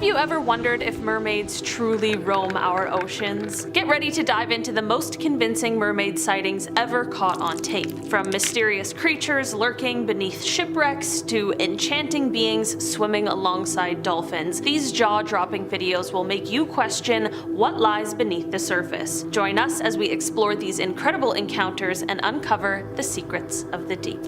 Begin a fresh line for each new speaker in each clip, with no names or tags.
you ever wondered if mermaids truly roam our oceans? Get ready to dive into the most convincing mermaid sightings ever caught on tape. From mysterious creatures lurking beneath shipwrecks to enchanting beings swimming alongside dolphins, these jaw-dropping videos will make you question what lies beneath the surface. Join us as we explore these incredible encounters and uncover the secrets of the deep.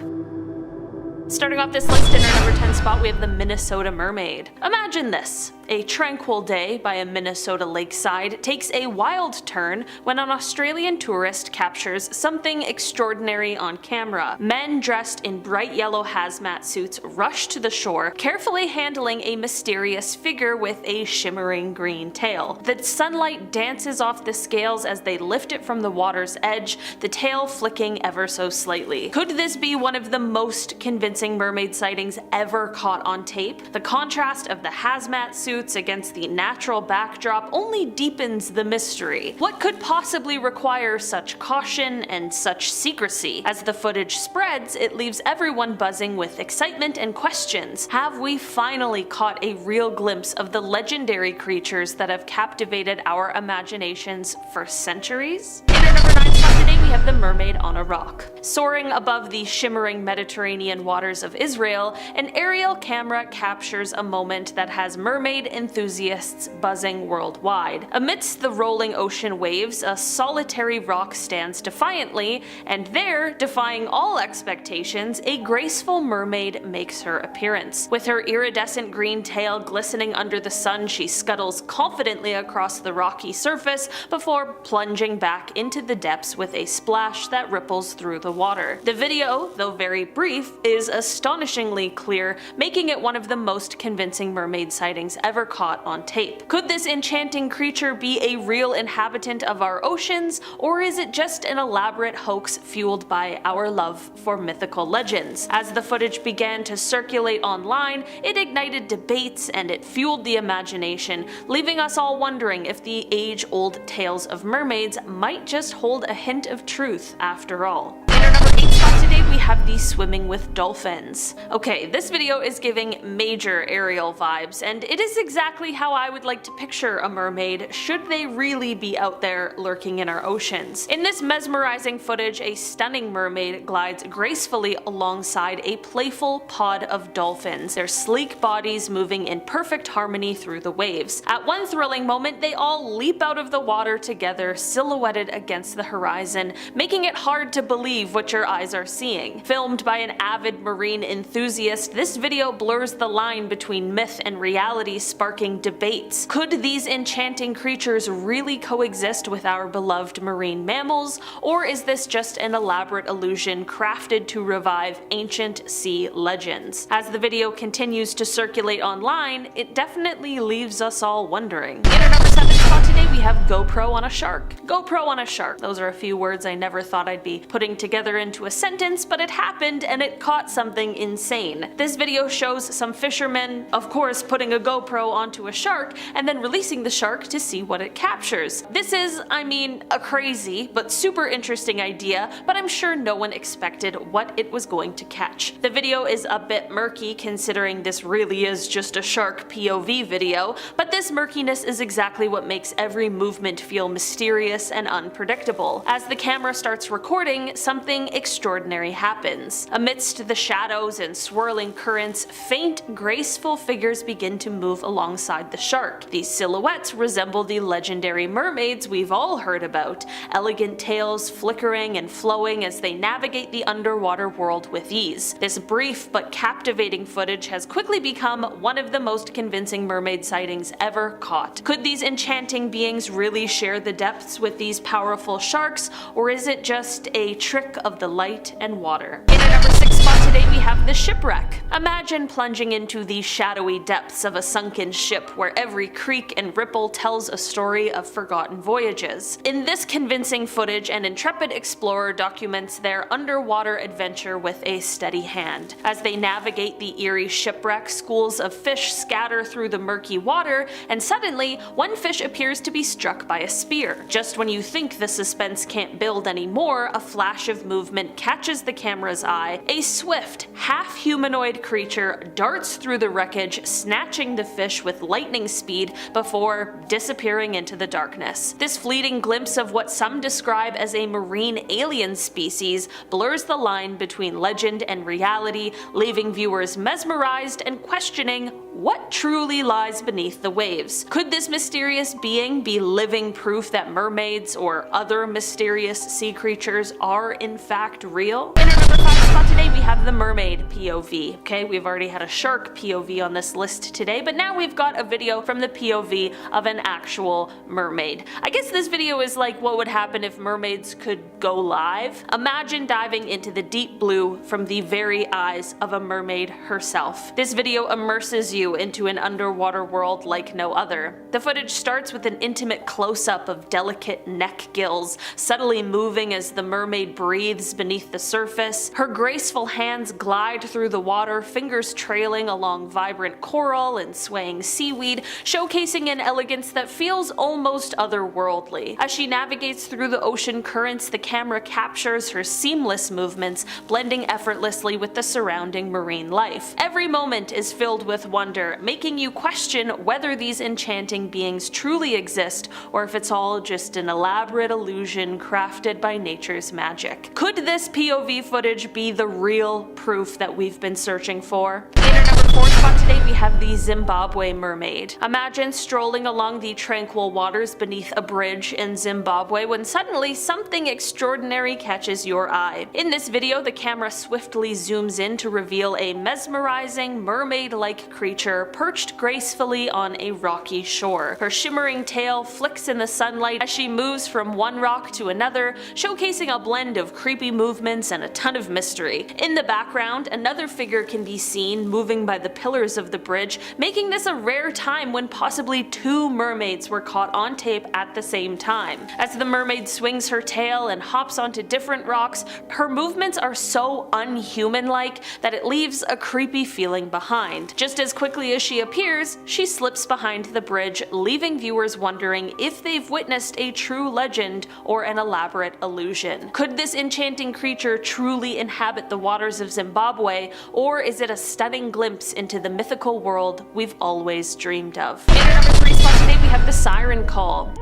Starting off this list in our number 10 spot, we have the Minnesota Mermaid. Imagine this. A tranquil day by a Minnesota lakeside takes a wild turn when an Australian tourist captures something extraordinary on camera. Men dressed in bright yellow hazmat suits rush to the shore, carefully handling a mysterious figure with a shimmering green tail. The sunlight dances off the scales as they lift it from the water's edge, the tail flicking ever so slightly. Could this be one of the most convincing mermaid sightings ever caught on tape? The contrast of the hazmat suits against the natural backdrop only deepens the mystery. What could possibly require such caution and such secrecy? As the footage spreads, it leaves everyone buzzing with excitement and questions. Have we finally caught a real glimpse of the legendary creatures that have captivated our imaginations for centuries? In our number 9 spot today, we have the Mermaid on a Rock. Soaring above the shimmering Mediterranean waters of Israel, an aerial camera captures a moment that has mermaid enthusiasts buzzing worldwide. Amidst the rolling ocean waves, a solitary rock stands defiantly, and there, defying all expectations, a graceful mermaid makes her appearance. With her iridescent green tail glistening under the sun, she scuttles confidently across the rocky surface before plunging back into the depths with a splash that ripples through the water. The video, though very brief, is astonishingly clear, making it one of the most convincing mermaid sightings ever caught on tape. Could this enchanting creature be a real inhabitant of our oceans, or is it just an elaborate hoax fueled by our love for mythical legends? As the footage began to circulate online, it ignited debates and it fueled the imagination, leaving us all wondering if the age-old tales of mermaids might just hold a hint of truth after all. In our number 8 spot today, we have the Swimming with Dolphins. Okay, this video is giving major aerial vibes, and it is exactly how I would like to picture a mermaid should they really be out there lurking in our oceans. In this mesmerizing footage, a stunning mermaid glides gracefully alongside a playful pod of dolphins, their sleek bodies moving in perfect harmony through the waves. At one thrilling moment, they all leap out of the water together, silhouetted against the horizon, making it hard to believe what your eyes are seeing. Filmed by an avid marine enthusiast, this video blurs the line between myth and reality, sparking debates. Could these enchanting creatures really coexist with our beloved marine mammals, or is this just an elaborate illusion crafted to revive ancient sea legends? As the video continues to circulate online, it definitely leaves us all wondering. In our number 7 spot today, we have GoPro on a shark. GoPro on a shark. Those are a few words I never thought I'd be putting together into a sentence, but it happened and it caught something insane. This video shows some fishermen, of course, putting a GoPro onto a shark and then releasing the shark to see what it captures. This is, I mean, a crazy but super interesting idea, but I'm sure no one expected what it was going to catch. The video is a bit murky considering this really is just a shark POV video, but this murkiness is exactly what makes every movement feel mysterious and unpredictable. As the camera starts recording, something extraordinary happens. Amidst the shadows and swirling currents, faint, graceful figures begin to move alongside the shark. These silhouettes resemble the legendary mermaids we've all heard about, elegant tails flickering and flowing as they navigate the underwater world with ease. This brief but captivating footage has quickly become one of the most convincing mermaid sightings ever caught. Could these enchanting beings really share the depths with these powerful sharks, or is it just a trick of the light and water? In our number 6 spot today, we have the Shipwreck. Imagine plunging into the shadowy depths of a sunken ship where every creak and ripple tells a story of forgotten voyages. In this convincing footage, an intrepid explorer documents their underwater adventure with a steady hand. As they navigate the eerie shipwreck, schools of fish scatter through the murky water, and suddenly, one fish appears to be struck by a spear. Just when you think the suspense can't build anymore, a flash of movement catches the camera's eye. A swift, half-humanoid creature darts through the wreckage, snatching the fish with lightning speed before disappearing into the darkness. This fleeting glimpse of what some describe as a marine alien species blurs the line between legend and reality, leaving viewers mesmerized and questioning what truly lies beneath the waves. Could this mysterious being be living proof that mermaids or other mysterious sea creatures are in fact real? In our number 5 spot today, we have the mermaid POV. Okay, we've already had a shark POV on this list today, but now we've got a video from the POV of an actual mermaid. I guess this video is like what would happen if mermaids could go live. Imagine diving into the deep blue from the very eyes of a mermaid herself. This video immerses you into an underwater world like no other. The footage starts with an intimate close-up of delicate neck gills, subtly moving as the mermaid breathes beneath the surface. Her graceful hands glide through the water, fingers trailing along vibrant coral and swaying seaweed, showcasing an elegance that feels almost otherworldly. As she navigates through the ocean currents, the camera captures her seamless movements, blending effortlessly with the surrounding marine life. Every moment is filled with wonder, making you question whether these enchanting beings truly exist or if it's all just an elaborate illusion crafted by nature's magic. Could this POV footage be the real proof that we've been searching for? In our number 4 spot today, we have the Zimbabwe mermaid. Imagine strolling along the tranquil waters beneath a bridge in Zimbabwe when suddenly something extraordinary catches your eye. In this video, the camera swiftly zooms in to reveal a mesmerizing mermaid-like creature perched gracefully on a rocky shore. Her shimmering tail flicks in the sunlight as she moves from one rock to another, showcasing a blend of creepy movements and a ton of mystery. In the background, another figure can be seen moving by the pillars of the bridge, making this a rare time when possibly 2 mermaids were caught on tape at the same time. As the mermaid swings her tail and hops onto different rocks, her movements are so unhuman-like that it leaves a creepy feeling behind. Just as quickly as she appears, she slips behind the bridge, leaving viewers wondering if they've witnessed a true legend or an elaborate illusion. Could this enchanting creature truly inhabit the waters of Zimbabwe, or is it a stunning glimpse into the mythical world we've always dreamed of? In our number 3 spot today, we have the siren call.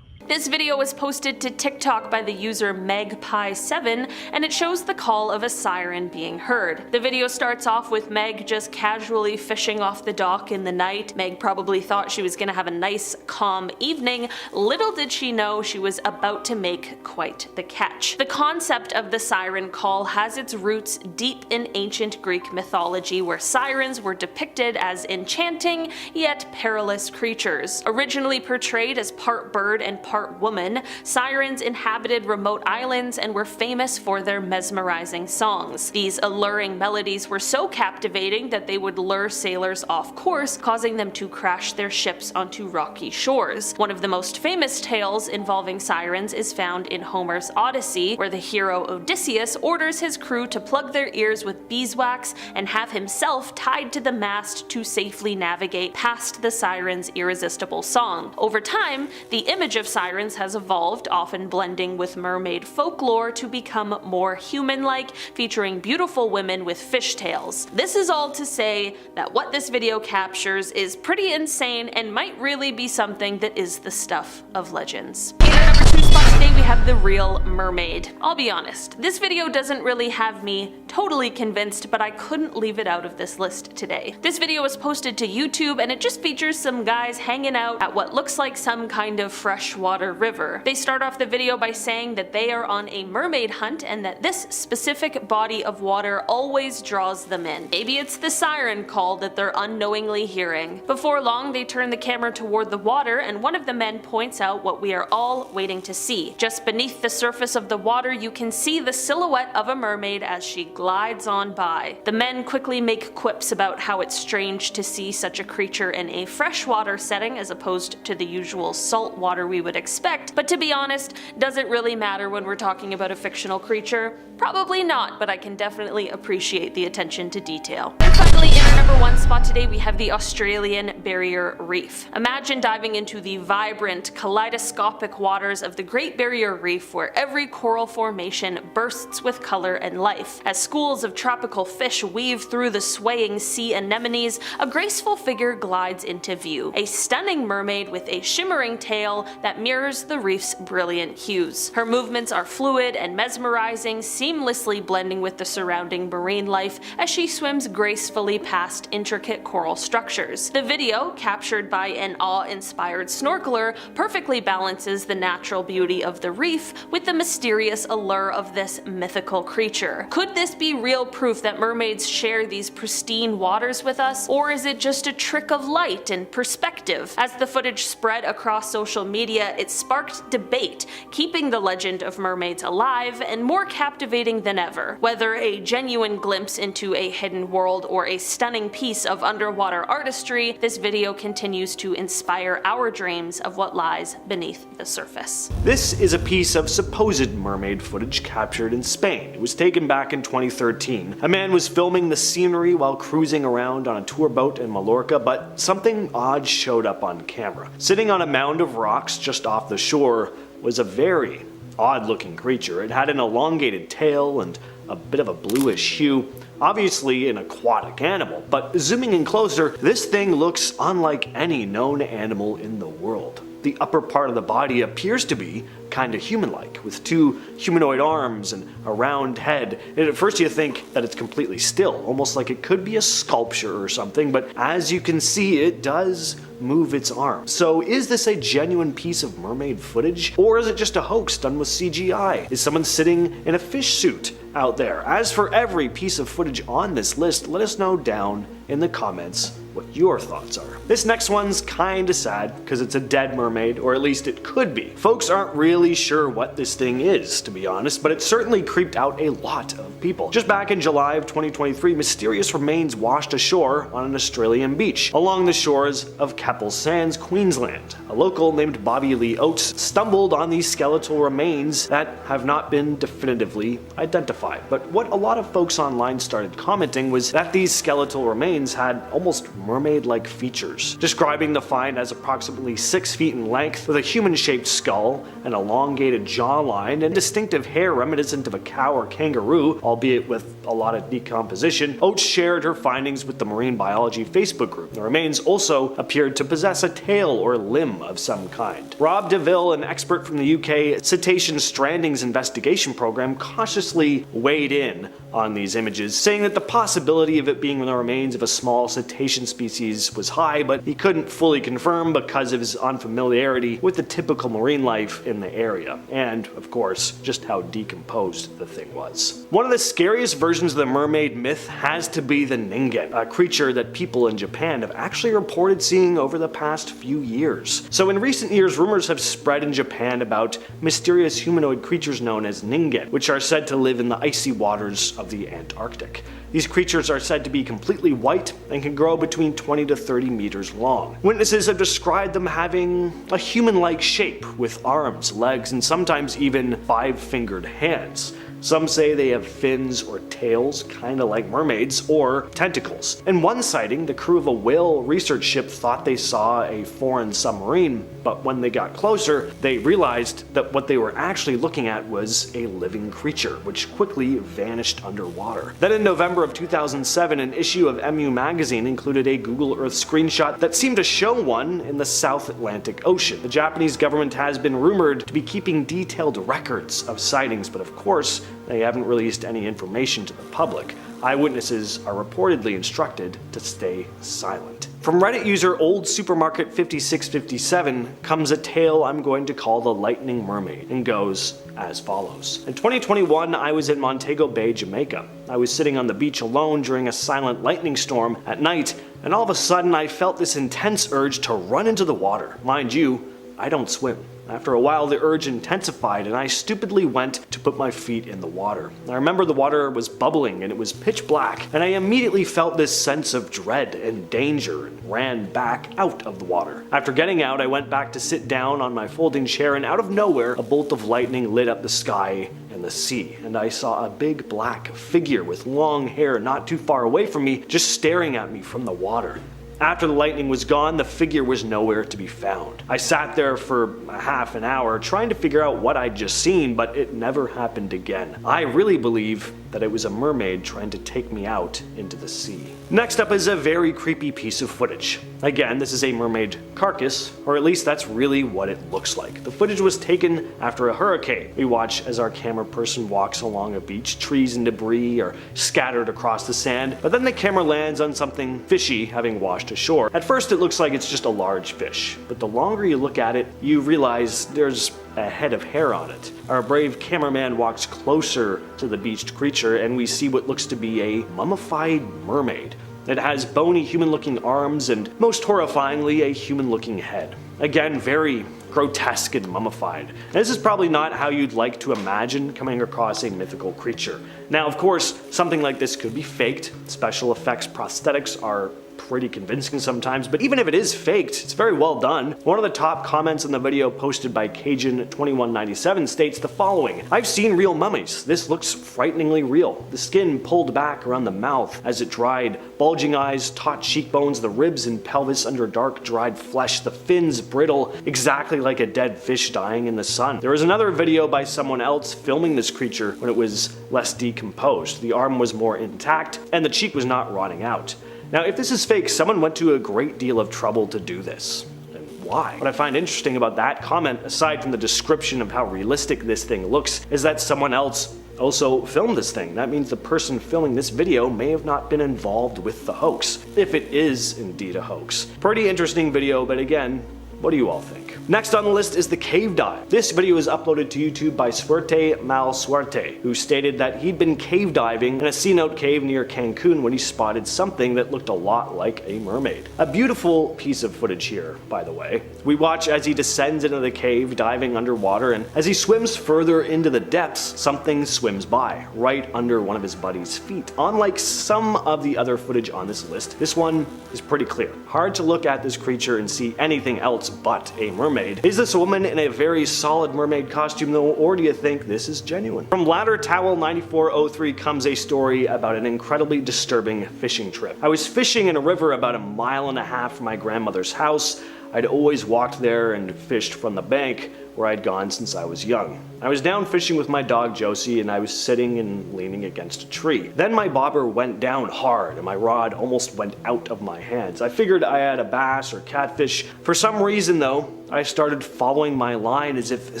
This video was posted to TikTok by the user Megpie7, and it shows the call of a siren being heard. The video starts off with Meg just casually fishing off the dock in the night. Meg probably thought she was gonna have a nice, calm evening. Little did she know she was about to make quite the catch. The concept of the siren call has its roots deep in ancient Greek mythology, where sirens were depicted as enchanting yet perilous creatures. Originally portrayed as part bird and part woman, sirens inhabited remote islands and were famous for their mesmerizing songs. These alluring melodies were so captivating that they would lure sailors off course, causing them to crash their ships onto rocky shores. One of the most famous tales involving sirens is found in Homer's Odyssey, where the hero Odysseus orders his crew to plug their ears with beeswax and have himself tied to the mast to safely navigate past the siren's irresistible song. Over time, the image of sirens has evolved, often blending with mermaid folklore to become more human-like, featuring beautiful women with fishtails. This is all to say that what this video captures is pretty insane and might really be something that is the stuff of legends. In our number 2 spot today, we have the real mermaid. I'll be honest, this video doesn't really have me totally convinced, but I couldn't leave it out of this list today. This video was posted to YouTube and it just features some guys hanging out at what looks like some kind of freshwater river. They start off the video by saying that they are on a mermaid hunt and that this specific body of water always draws them in. Maybe it's the siren call that they're unknowingly hearing. Before long, they turn the camera toward the water and one of the men points out what we are all waiting to see. Just beneath the surface of the water, you can see the silhouette of a mermaid as she glides on by. The men quickly make quips about how it's strange to see such a creature in a freshwater setting as opposed to the usual salt water we would expect, but to be honest, does it really matter when we're talking about a fictional creature? Probably not, but I can definitely appreciate the attention to detail. And finally, in our number 1 spot today, we have the Australian Barrier Reef. Imagine diving into the vibrant, kaleidoscopic waters of the Great Barrier Barrier Reef, where every coral formation bursts with color and life. As schools of tropical fish weave through the swaying sea anemones, a graceful figure glides into view, a stunning mermaid with a shimmering tail that mirrors the reef's brilliant hues. Her movements are fluid and mesmerizing, seamlessly blending with the surrounding marine life as she swims gracefully past intricate coral structures. The video, captured by an awe-inspired snorkeler, perfectly balances the natural beauty of the reef with the mysterious allure of this mythical creature. Could this be real proof that mermaids share these pristine waters with us, or is it just a trick of light and perspective? As the footage spread across social media, it sparked debate, keeping the legend of mermaids alive and more captivating than ever. Whether a genuine glimpse into a hidden world or a stunning piece of underwater artistry, this video continues to inspire our dreams of what lies beneath the surface.
This is a piece of supposed mermaid footage captured in Spain. It was taken back in 2013. A man was filming the scenery while cruising around on a tour boat in Mallorca, but something odd showed up on camera. Sitting on a mound of rocks just off the shore was a very odd-looking creature. It had an elongated tail and a bit of a bluish hue. Obviously an aquatic animal, but zooming in closer, this thing looks unlike any known animal in the world. The upper part of the body appears to be kinda human-like, with two humanoid arms and a round head, and at first you think that it's completely still, almost like it could be a sculpture or something, but as you can see, it does move its arms. So is this a genuine piece of mermaid footage, or is it just a hoax done with CGI? Is someone sitting in a fish suit out there? As for every piece of footage on this list, let us know down in the comments what your thoughts are. This next one's kinda sad, because it's a dead mermaid, or at least it could be. Folks aren't really sure what this thing is, to be honest, but it certainly creeped out a lot of people. Just back in July of 2023, mysterious remains washed ashore on an Australian beach, along the shores of Keppel Sands, Queensland. A local named Bobby Lee Oates stumbled on these skeletal remains that have not been definitively identified. But what a lot of folks online started commenting was that these skeletal remains had almost mermaid-like features, describing the find as approximately 6 feet in length, with a human-shaped skull, an elongated jawline, and distinctive hair reminiscent of a cow or kangaroo, albeit with a lot of decomposition. Oates shared her findings with the Marine Biology Facebook group. The remains also appeared to possess a tail or limb of some kind. Rob DeVille, an expert from the UK Cetacean Strandings Investigation Program, cautiously weighed in on these images, saying that the possibility of it being the remains of a small cetacean species was high, but he couldn't fully confirm because of his unfamiliarity with the typical marine life in the area, and, of course, just how decomposed the thing was. One of the scariest versions of the mermaid myth has to be the ningen, a creature that people in Japan have actually reported seeing over the past few years. So in recent years, rumors have spread in Japan about mysterious humanoid creatures known as ningen, which are said to live in the icy waters of the Antarctic. These creatures are said to be completely white and can grow between 20 to 30 meters long. Witnesses have described them having a human-like shape with arms, legs, and sometimes even 5-fingered hands. Some say they have fins or tails, kinda like mermaids, or tentacles. In one sighting, the crew of a whale research ship thought they saw a foreign submarine, but when they got closer, they realized that what they were actually looking at was a living creature, which quickly vanished underwater. Then in November of 2007, an issue of MU magazine included a Google Earth screenshot that seemed to show one in the South Atlantic Ocean. The Japanese government has been rumored to be keeping detailed records of sightings, but of course, they haven't released any information to the public. Eyewitnesses are reportedly instructed to stay silent. From Reddit user OldSupermarket5657 comes a tale I'm going to call the Lightning Mermaid, and goes as follows. In 2021, I was in Montego Bay, Jamaica. I was sitting on the beach alone during a silent lightning storm at night, and all of a sudden I felt this intense urge to run into the water. Mind you, I don't swim. After a while, the urge intensified and I stupidly went to put my feet in the water. I remember the water was bubbling and it was pitch black, and I immediately felt this sense of dread and danger and ran back out of the water. After getting out, I went back to sit down on my folding chair, and out of nowhere, a bolt of lightning lit up the sky and the sea, and I saw a big black figure with long hair not too far away from me, just staring at me from the water. After the lightning was gone, the figure was nowhere to be found. I sat there for a half an hour trying to figure out what I'd just seen, but it never happened again. I really believe that it was a mermaid trying to take me out into the sea. Next up is a very creepy piece of footage. Again, this is a mermaid carcass, or at least that's really what it looks like. The footage was taken after a hurricane. We watch as our camera person walks along a beach, trees and debris are scattered across the sand, but then the camera lands on something fishy having washed ashore. At first it looks like it's just a large fish, but the longer you look at it, you realize there's a head of hair on it. Our brave cameraman walks closer to the beached creature and we see what looks to be a mummified mermaid. It has bony human-looking arms and, most horrifyingly, a human-looking head. Again, very grotesque and mummified. And this is probably not how you'd like to imagine coming across a mythical creature. Now, of course, something like this could be faked. Special effects prosthetics are pretty convincing sometimes, but even if it is faked, it's very well done. One of the top comments in the video posted by Cajun2197 states the following: "I've seen real mummies. This looks frighteningly real. The skin pulled back around the mouth as it dried, bulging eyes, taut cheekbones, the ribs and pelvis under dark dried flesh, the fins brittle, exactly like a dead fish dying in the sun." There was another video by someone else filming this creature when it was less decomposed. The arm was more intact and the cheek was not rotting out. Now, if this is fake, someone went to a great deal of trouble to do this. And why? What I find interesting about that comment, aside from the description of how realistic this thing looks, is that someone else also filmed this thing. That means the person filming this video may have not been involved with the hoax, if it is indeed a hoax. Pretty interesting video, but again, what do you all think? Next on the list is the cave dive. This video was uploaded to YouTube by Suerte Mal Suerte, who stated that he'd been cave diving in a Cenote cave near Cancun when he spotted something that looked a lot like a mermaid. A beautiful piece of footage here, by the way. We watch as he descends into the cave, diving underwater, and as he swims further into the depths, something swims by, right under one of his buddy's feet. Unlike some of the other footage on this list, this one is pretty clear. Hard to look at this creature and see anything else but a mermaid. Is this a woman in a very solid mermaid costume though, or do you think this is genuine? From Ladder Towel 9403 comes a story about an incredibly disturbing fishing trip. I was fishing in a river about 1.5 miles from my grandmother's house. I'd always walked there and fished from the bank where I'd gone since I was young. I was down fishing with my dog Josie and I was sitting and leaning against a tree. Then my bobber went down hard and my rod almost went out of my hands. I figured I had a bass or catfish. For some reason though, I started following my line as if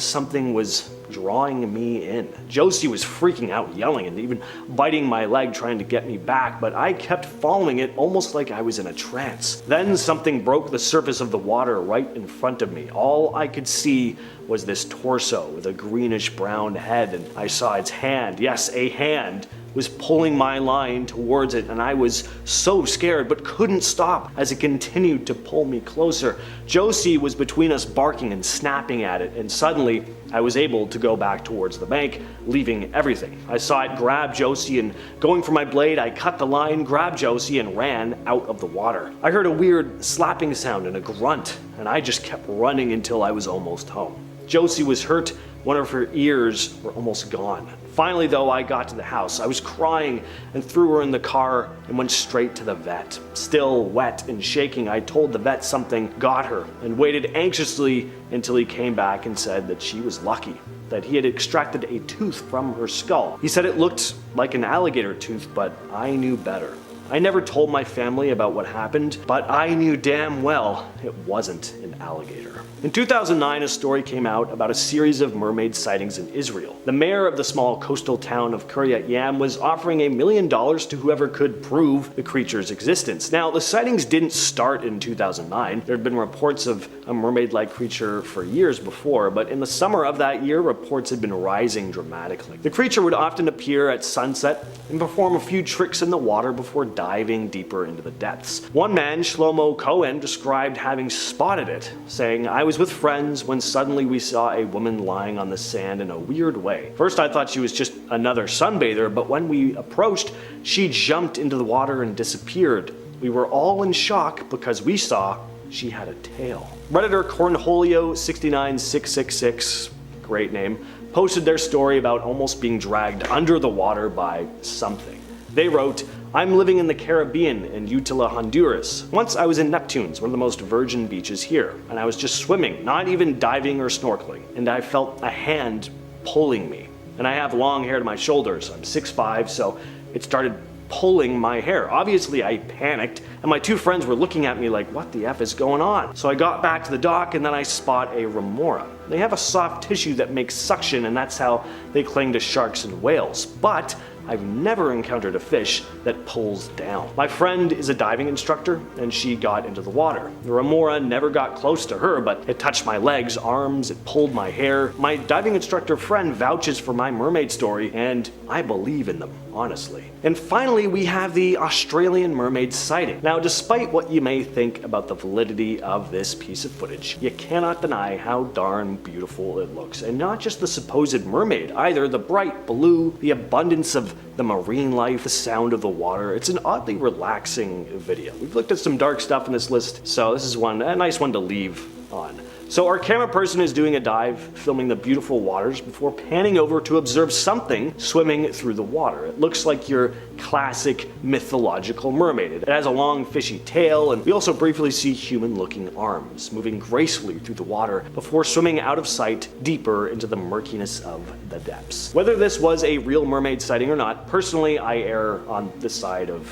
something was drawing me in. Josie was freaking out, yelling and even biting my leg trying to get me back, but I kept following it almost like I was in a trance. Then something broke the surface of the water right in front of me. All I could see was this torso with a greenish brown head, and I saw its hand, yes, a hand, was pulling my line towards it, and I was so scared but couldn't stop as it continued to pull me closer. Josie was between us, barking and snapping at it, and suddenly I was able to go back towards the bank, leaving everything. I saw it grab Josie, and going for my blade, I cut the line, grabbed Josie, and ran out of the water. I heard a weird slapping sound and a grunt, and I just kept running until I was almost home. Josie was hurt. One of her ears were almost gone. Finally though, I got to the house. I was crying and threw her in the car and went straight to the vet. Still wet and shaking, I told the vet something got her and waited anxiously until he came back and said that she was lucky, that he had extracted a tooth from her skull. He said it looked like an alligator tooth, but I knew better. I never told my family about what happened, but I knew damn well it wasn't an alligator. In 2009, a story came out about a series of mermaid sightings in Israel. The mayor of the small coastal town of Kiryat Yam was offering $1 million to whoever could prove the creature's existence. Now, the sightings didn't start in 2009. There had been reports of a mermaid-like creature for years before, but in the summer of that year, reports had been rising dramatically. The creature would often appear at sunset and perform a few tricks in the water before diving deeper into the depths. One man, Shlomo Cohen, described having spotted it, saying, "I was with friends when suddenly we saw a woman lying on the sand in a weird way. First I thought she was just another sunbather, but when we approached, she jumped into the water and disappeared. We were all in shock because we saw she had a tail." Redditor Cornholio69666, great name, posted their story about almost being dragged under the water by something. They wrote, I'm living in the Caribbean in Utila, Honduras. Once I was in Neptune's, one of the most virgin beaches here, and I was just swimming, not even diving or snorkeling, and I felt a hand pulling me. And I have long hair to my shoulders. I'm 6'5", so it started pulling my hair. Obviously I panicked, and my two friends were looking at me like, what the F is going on? So I got back to the dock, and then I spot a remora. They have a soft tissue that makes suction, and that's how they cling to sharks and whales. But I've never encountered a fish that pulls down. My friend is a diving instructor, and she got into the water. The remora never got close to her, but it touched my legs, arms, it pulled my hair. My diving instructor friend vouches for my mermaid story, and I believe in them, honestly. And finally, we have the Australian mermaid sighting. Now, despite what you may think about the validity of this piece of footage, you cannot deny how darn beautiful it looks. And not just the supposed mermaid either, the bright blue, the abundance of the marine life, the sound of the water. It's an oddly relaxing video. We've looked at some dark stuff in this list, so this is a nice one to leave on. So our camera person is doing a dive, filming the beautiful waters before panning over to observe something swimming through the water. It looks like your classic mythological mermaid. It has a long fishy tail, and we also briefly see human-looking arms moving gracefully through the water before swimming out of sight deeper into the murkiness of the depths. Whether this was a real mermaid sighting or not, personally I err on the side of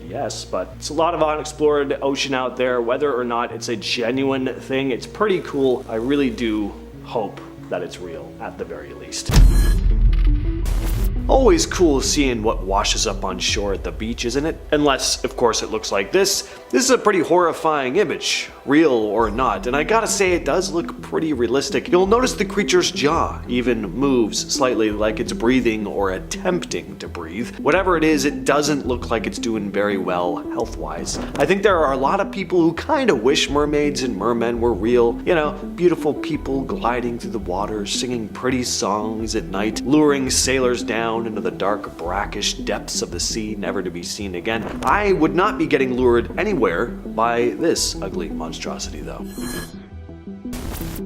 yes, but it's a lot of unexplored ocean out there. Whether or not it's a genuine thing, it's pretty cool. I really do hope that it's real, at the very least. Always cool seeing what washes up on shore at the beach, isn't it? Unless, of course, it looks like this. This is a pretty horrifying image, real or not, and I gotta say it does look pretty realistic. You'll notice the creature's jaw even moves slightly like it's breathing or attempting to breathe. Whatever it is, it doesn't look like it's doing very well health-wise. I think there are a lot of people who kinda wish mermaids and mermen were real. You know, beautiful people gliding through the water, singing pretty songs at night, luring sailors down into the dark, brackish depths of the sea, never to be seen again. I would not be getting lured anywhere by this ugly monstrosity, though.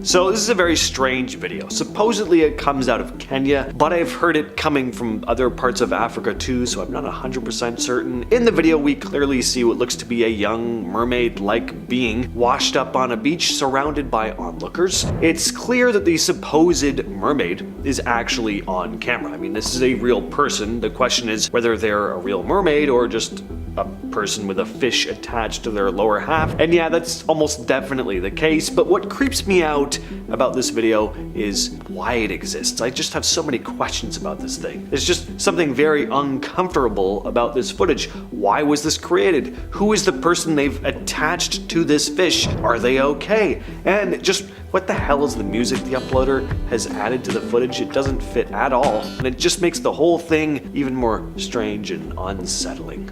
So this is a very strange video. Supposedly it comes out of Kenya, but I've heard it coming from other parts of Africa too, so I'm not 100% certain. In the video we clearly see what looks to be a young mermaid-like being washed up on a beach surrounded by onlookers. It's clear that the supposed mermaid is actually on camera. I mean, this is a real person. The question is whether they're a real mermaid or just a person with a fish attached to their lower half. And yeah, that's almost definitely the case, but what creeps me out about this video is why it exists. I just have so many questions about this thing. There's just something very uncomfortable about this footage. Why was this created? Who is the person they've attached to this fish? Are they okay? And just what the hell is the music the uploader has added to the footage? It doesn't fit at all, and it just makes the whole thing even more strange and unsettling.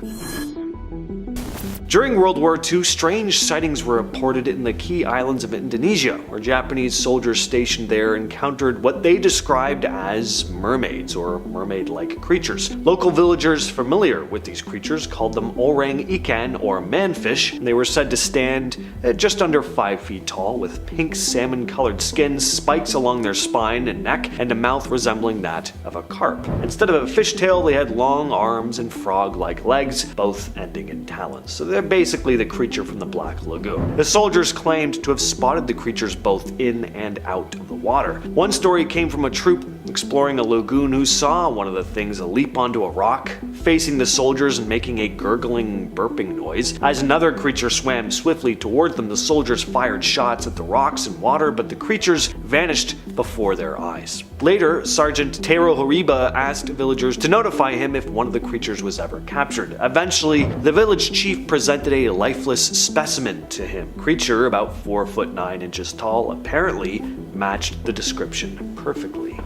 During World War II, strange sightings were reported in the key islands of Indonesia, where Japanese soldiers stationed there encountered what they described as mermaids, or mermaid-like creatures. Local villagers familiar with these creatures called them orang ikan, or manfish, and they were said to stand at just under 5 feet tall, with pink salmon-colored skin, spikes along their spine and neck, and a mouth resembling that of a carp. Instead of a fishtail, they had long arms and frog-like legs, both ending in talons. So they're basically the creature from the Black Lagoon. The soldiers claimed to have spotted the creatures both in and out of the water. One story came from a troop exploring a lagoon who saw one of the things leap onto a rock, facing the soldiers and making a gurgling, burping noise. As another creature swam swiftly towards them, the soldiers fired shots at the rocks and water, but the creatures vanished before their eyes. Later, Sergeant Tero Horiba asked villagers to notify him if one of the creatures was ever captured. Eventually, the village chief presented a lifeless specimen to him. Creature about 4 foot 9 inches tall apparently matched the description perfectly.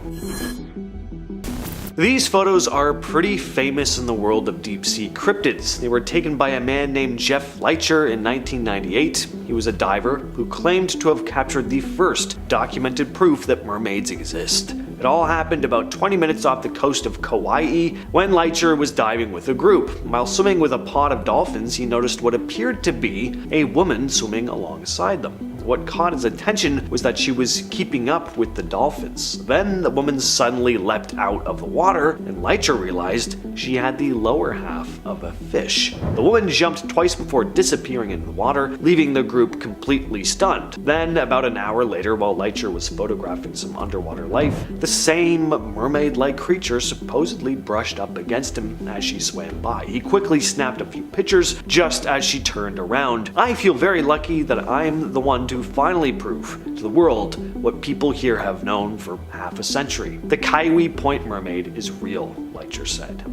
These photos are pretty famous in the world of deep-sea cryptids. They were taken by a man named Jeff Leitcher in 1998. He was a diver who claimed to have captured the first documented proof that mermaids exist. It all happened about 20 minutes off the coast of Kauai when Leitcher was diving with a group. While swimming with a pod of dolphins, he noticed what appeared to be a woman swimming alongside them. What caught his attention was that she was keeping up with the dolphins. Then the woman suddenly leapt out of the water, and Leitcher realized she had the lower half of a fish. The woman jumped twice before disappearing in the water, leaving the group completely stunned. Then, about an hour later, while Leitcher was photographing some underwater life, the same mermaid-like creature supposedly brushed up against him as she swam by. He quickly snapped a few pictures just as she turned around. I feel very lucky that I'm the one to finally prove to the world what people here have known for half a century. The Kaiwi Point mermaid is real, Leitcher said.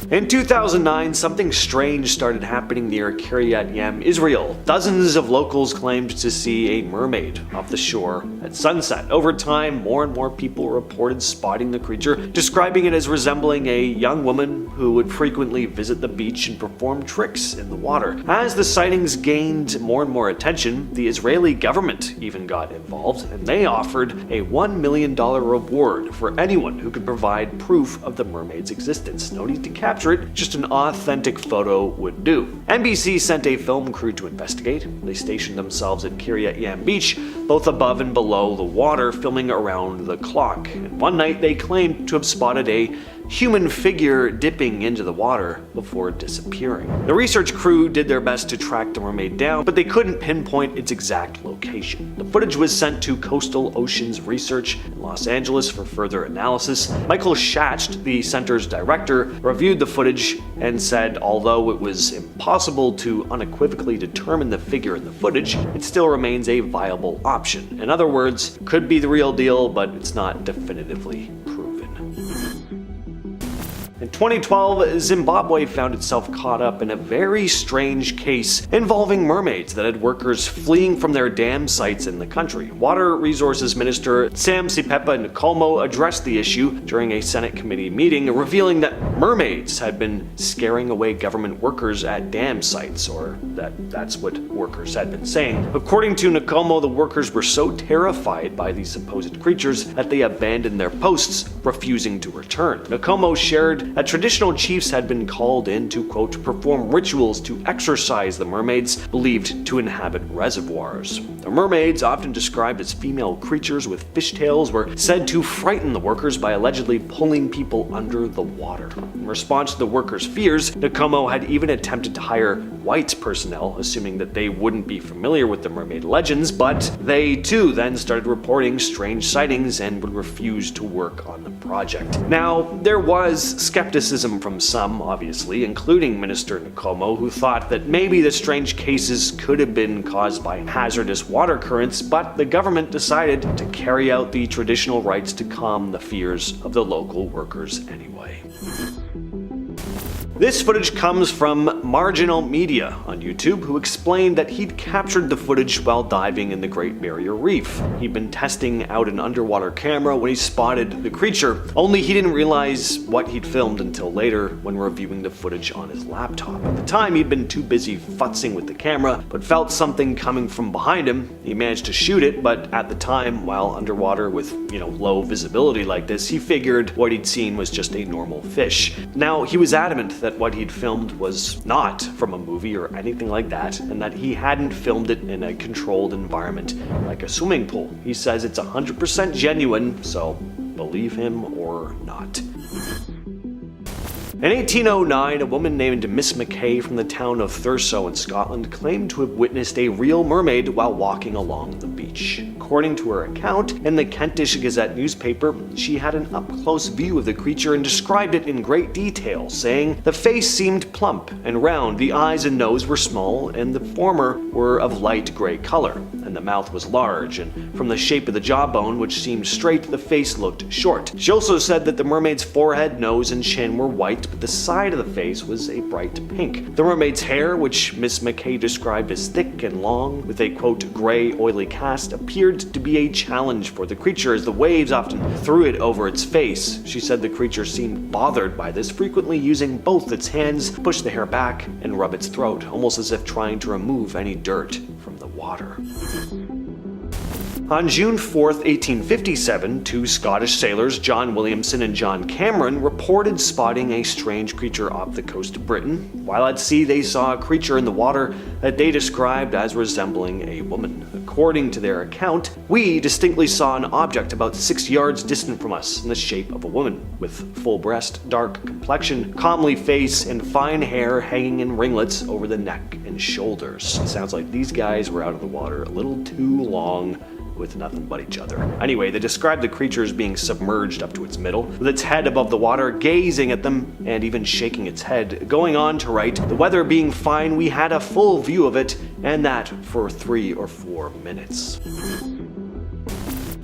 In 2009, something strange started happening near Kiryat Yem, Israel. Dozens of locals claimed to see a mermaid off the shore at sunset. Over time, more and more people reported spotting the creature, describing it as resembling a young woman who would frequently visit the beach and perform tricks in the water. As the sightings gained more and more attention, the Israeli government even got involved, and they offered a $1 million reward for anyone who could provide proof of the mermaid's existence. No need to capture it, just an authentic photo would do. NBC sent a film crew to investigate. They stationed themselves at Kiryat Yam Beach, both above and below the water, filming around the clock. And one night they claimed to have spotted a human figure dipping into the water before disappearing. The research crew did their best to track the mermaid down, but they couldn't pinpoint its exact location. The footage was sent to Coastal Oceans Research in Los Angeles for further analysis. Michael Schacht, the center's director, reviewed the footage and said although it was impossible to unequivocally determine the figure in the footage, it still remains a viable option. In other words, could be the real deal, but it's not definitively proven. In 2012, Zimbabwe found itself caught up in a very strange case involving mermaids that had workers fleeing from their dam sites in the country. Water Resources Minister Sam Sipepa Nkomo addressed the issue during a Senate committee meeting, revealing that mermaids had been scaring away government workers at dam sites, or that's what workers had been saying. According to Nkomo, the workers were so terrified by these supposed creatures that they abandoned their posts, refusing to return. Nkomo shared that traditional chiefs had been called in to, quote, perform rituals to exorcise the mermaids believed to inhabit reservoirs. The mermaids, often described as female creatures with fishtails, were said to frighten the workers by allegedly pulling people under the water. In response to the workers' fears, Nkomo had even attempted to hire white personnel, assuming that they wouldn't be familiar with the mermaid legends, but they too then started reporting strange sightings and would refuse to work on the project. Now, there was skepticism from some, obviously, including Minister Nkomo, who thought that maybe the strange cases could have been caused by hazardous water currents, but the government decided to carry out the traditional rites to calm the fears of the local workers anyway. This footage comes from Marginal Media on YouTube, who explained that he'd captured the footage while diving in the Great Barrier Reef. He'd been testing out an underwater camera when he spotted the creature, only he didn't realize what he'd filmed until later when reviewing the footage on his laptop. At the time, he'd been too busy futzing with the camera, but felt something coming from behind him. He managed to shoot it, but at the time, while underwater with, low visibility like this, he figured what he'd seen was just a normal fish. Now, he was adamant that what he'd filmed was not from a movie or anything like that, and that he hadn't filmed it in a controlled environment like a swimming pool. He says it's 100% genuine, so believe him or not. In 1809, a woman named Miss McKay from the town of Thurso in Scotland claimed to have witnessed a real mermaid while walking along the beach. According to her account, in the Kentish Gazette newspaper, she had an up-close view of the creature and described it in great detail, saying, "The face seemed plump and round, the eyes and nose were small, and the former were of light grey color, and the mouth was large, and from the shape of the jawbone, which seemed straight, the face looked short." She also said that the mermaid's forehead, nose, and chin were white, but the side of the face was a bright pink. The mermaid's hair, which Miss McKay described as thick and long, with a, quote, grey, oily cast, appeared to be a challenge for the creature as the waves often threw it over its face. She said the creature seemed bothered by this, frequently using both its hands to push the hair back and rub its throat, almost as if trying to remove any dirt from the water. On June 4, 1857, two Scottish sailors, John Williamson and John Cameron, reported spotting a strange creature off the coast of Britain. While at sea, they saw a creature in the water that they described as resembling a woman. According to their account, we distinctly saw an object about 6 yards distant from us in the shape of a woman, with full breast, dark complexion, comely face, and fine hair hanging in ringlets over the neck and shoulders. It sounds like these guys were out of the water a little too long with nothing but each other. Anyway, they described the creature as being submerged up to its middle, with its head above the water, gazing at them and even shaking its head. Going on to write, the weather being fine, we had a full view of it, and that for 3 or 4 minutes.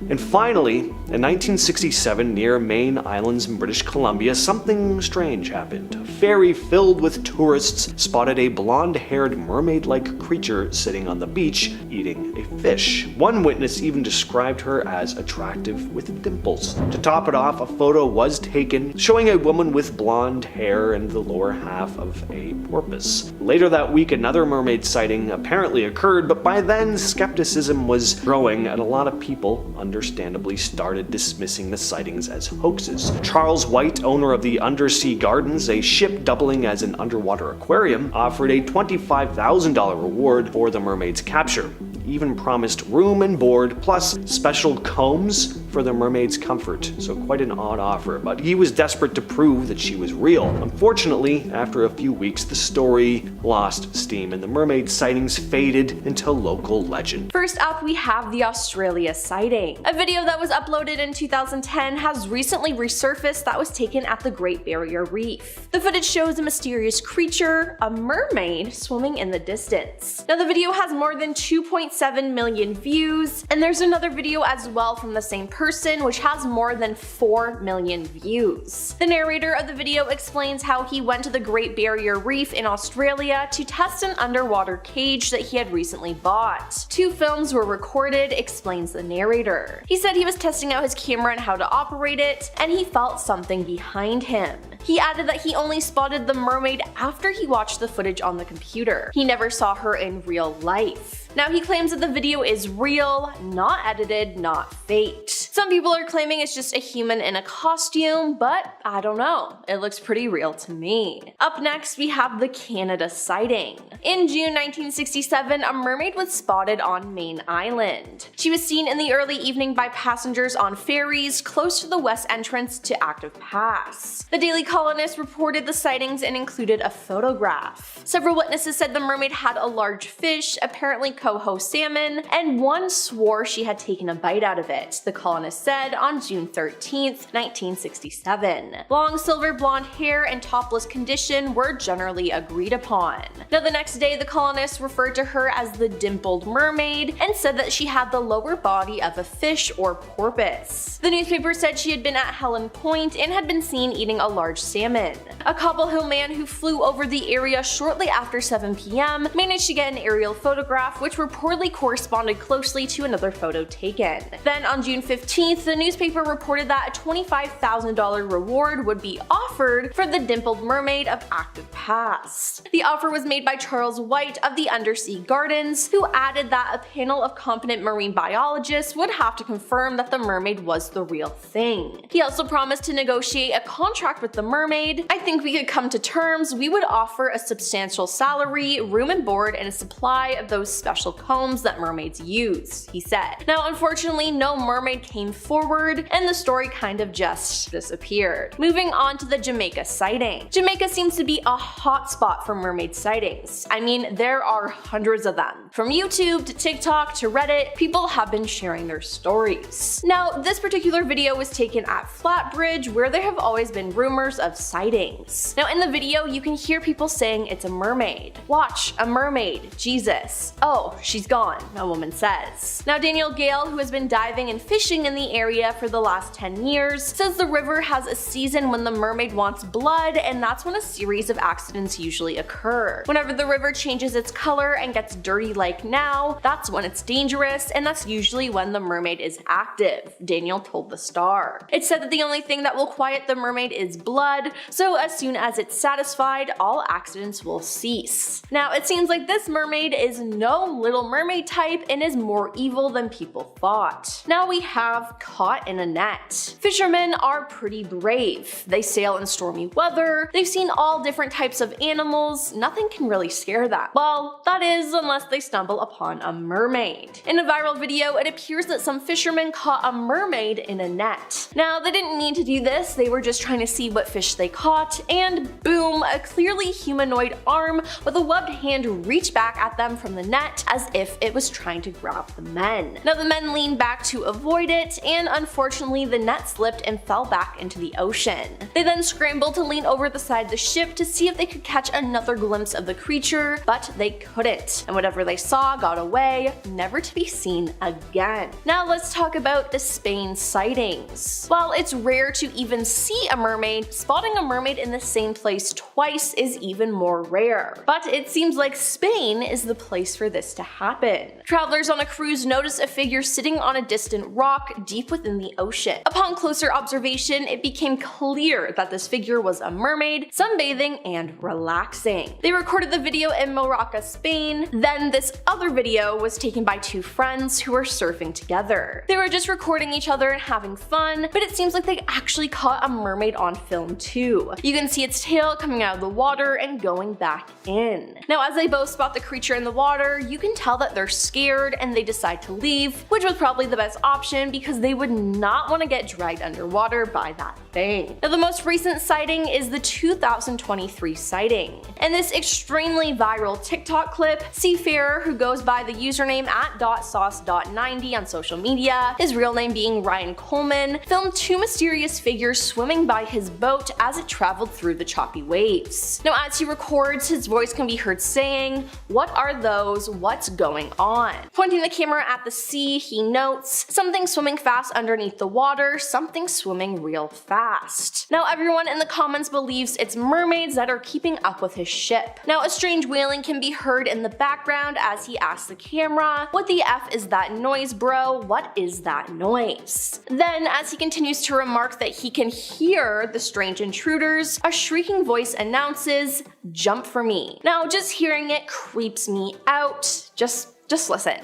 And finally, in 1967, near Main Islands in British Columbia, something strange happened. A ferry filled with tourists spotted a blonde-haired mermaid-like creature sitting on the beach eating a fish. One witness even described her as attractive with dimples. To top it off, a photo was taken showing a woman with blonde hair and the lower half of a porpoise. Later that week, another mermaid sighting apparently occurred, but by then skepticism was growing and a lot of people understandably started dismissing the sightings as hoaxes. Charles White, owner of the Undersea Gardens, a ship doubling as an underwater aquarium, offered a $25,000 reward for the mermaid's capture. He even promised room and board plus special combs for the mermaid's comfort, so quite an odd offer, but he was desperate to prove that she was real. Unfortunately, after a few weeks, the story lost steam and the mermaid sightings faded into local legend.
First up, we have the Australia sighting. A video that was uploaded in 2010 has recently resurfaced that was taken at the Great Barrier Reef. The footage shows a mysterious creature, a mermaid, swimming in the distance. Now the video has more than 2.7 million views, and there's another video as well from the same person which has more than 4 million views. The narrator of the video explains how he went to the Great Barrier Reef in Australia to test an underwater cage that he had recently bought. 2 films were recorded, explains the narrator. He said he was testing out his camera and how to operate it, and he felt something behind him. He added that he only spotted the mermaid after he watched the footage on the computer. He never saw her in real life. Now he claims that the video is real, not edited, not faked. Some people are claiming it's just a human in a costume, but I don't know. It looks pretty real to me. Up next, we have the Canada sighting. In June 1967, a mermaid was spotted on Main Island. She was seen in the early evening by passengers on ferries close to the west entrance to Active Pass. The Daily Colonist reported the sightings and included a photograph. Several witnesses said the mermaid had a large fish, apparently coho salmon, and one swore she had taken a bite out of it, the Colonist said on June 13th, 1967. Long silver blonde hair and topless condition were generally agreed upon. Now the next day, the Colonist referred to her as the dimpled mermaid and said that she had the lower body of a fish or porpoise. The newspaper said she had been at Helen Point and had been seen eating a large salmon. A Cobble Hill man who flew over the area shortly after 7 p.m. managed to get an aerial photograph which reportedly corresponded closely to another photo taken. Then on June 15th, the newspaper reported that a $25,000 reward would be offered for the dimpled mermaid of Active Pass. The offer was made by Charles White of the Undersea Gardens, who added that a panel of competent marine biologists would have to confirm that the mermaid was the real thing. He also promised to negotiate a contract with the mermaid. I think we could come to terms. We would offer a substantial salary, room and board, and a supply of those special combs that mermaids use, he said. Now unfortunately, no mermaid came forward, and the story kind of just disappeared. Moving on to the Jamaica sighting. Jamaica seems to be a hot spot for mermaid sightings. I mean, there are hundreds of them. From YouTube to TikTok to Reddit, people have been sharing their stories. Now, this particular video was taken at Flatbridge, where there have always been rumors of sightings. Now in the video, you can hear people saying it's a mermaid. Watch, a mermaid, Jesus. Oh, she's gone, a woman says. Now Daniel Gale, who has been diving and fishing in the area for the last 10 years, says the river has a season when the mermaid wants blood, and that's when a series of accidents usually occur. Whenever the river changes its color and gets dirty like now, that's when it's dangerous, and that's usually when the mermaid is active, Daniel told the Star. It said that the only thing that will quiet the mermaid is blood, so as soon as it's satisfied, all accidents will cease. Now, it seems like this mermaid is no Little Mermaid type and is more evil than people thought. Now we have caught in a net. Fishermen are pretty brave. They sail in stormy weather, they've seen all different types of animals, nothing can really scare them. Well, that is unless they stumble upon a mermaid. In a viral video, it appears that some fishermen caught a mermaid in a net. Now, they didn't need to do this, they were just trying to see what fish they caught, and boom, a clearly humanoid arm with a webbed hand reached back at them from the net as if it was trying to grab the men. Now the men leaned back to avoid it, and unfortunately the net slipped and fell back into the ocean. They then scrambled to lean over the side of the ship to see if they could catch another glimpse of the creature, but they couldn't, and whatever they saw got away, never to be seen again. Now let's talk about the Spain sightings. While it's rare to even see a mermaid, spotting a mermaid in the same place twice is even more rare. But it seems like Spain is the place for this to happen. Travelers on a cruise noticed a figure sitting on a distant rock deep within the ocean. Upon closer observation, it became clear that this figure was a mermaid, sunbathing and relaxing. They recorded the video in Morocco, Spain. Then this other video was taken by two friends who were surfing together. They were just recording each other and having fun, but it seems like they actually caught a mermaid on film too. You can see its tail coming out of the water and going back in. Now as they both spot the creature in the water, you can tell that they're scared and they decide to leave, which was probably the best option because they would not want to get dragged underwater by that thing. Now the most recent sighting is the 2023 sighting. In this extremely viral TikTok clip, seafarer who goes by the username @sauce.90 on social media, his real name being Ryan Coleman, filmed two mysterious figures swimming by his boat as it traveled through the choppy waves. Now as he records, his voice can be heard saying, "What are those? What's going on?" Pointing the camera at the sea, he notes, "Something swimming fast underneath the water, something swimming real fast." Now everyone in the comments believes it's mermaids that are keeping up with his ship. Now a strange wailing can be heard in the background as he asks the camera, "What the F is that noise, bro? What is that noise?" Then as he continues to remark that he can hear the strange intruders, a shrieking voice announces, "Jump for me." Now just hearing it creeps me out. Just listen.